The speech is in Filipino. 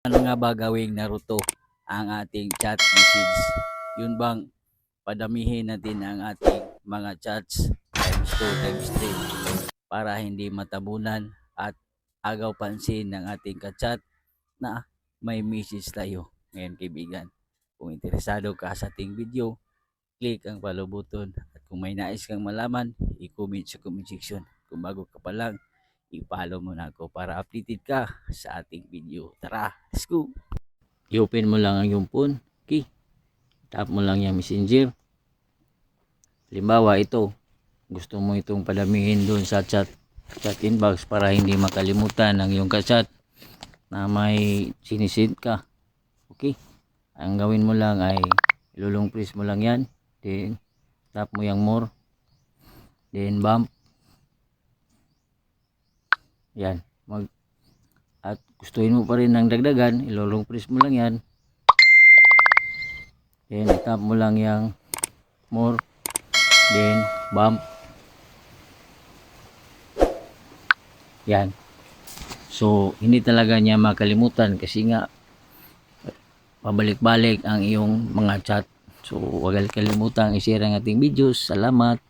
Ano nga ba gawing Naruto ang ating chat message? Yun bang padamihin natin ang ating mga chats times 2 times 3 para hindi matabunan at agaw pansin ng ating kachat na may message tayo. Ngayon kaibigan, kung interesado ka sa ating video, click ang follow button at kung may nais kang malaman, i-comment sa comment section. Kung bago ka pa lang, i-follow mo na ako para updated ka sa ating video. Tara, let's go! I-open mo lang ang iyong phone. Okay. Tap mo lang yung messenger. Halimbawa ito. Gusto mo itong padamihin doon sa chat inbox para hindi makalimutan ang iyong kachat na may sinisend ka. Okay. Ang gawin mo lang ay ilulong press mo lang yan. Then tap mo yung more. Then bump. Yan. At gustuhin mo pa rin ng dagdagan, ilulong press mo lang yan. Then tap mo lang yung more. Then bump. Yan. So hindi talaga niya makalimutan kasi nga pabalik-balik ang iyong mga chat. So huwag kalimutan i-share ang ating videos. Salamat.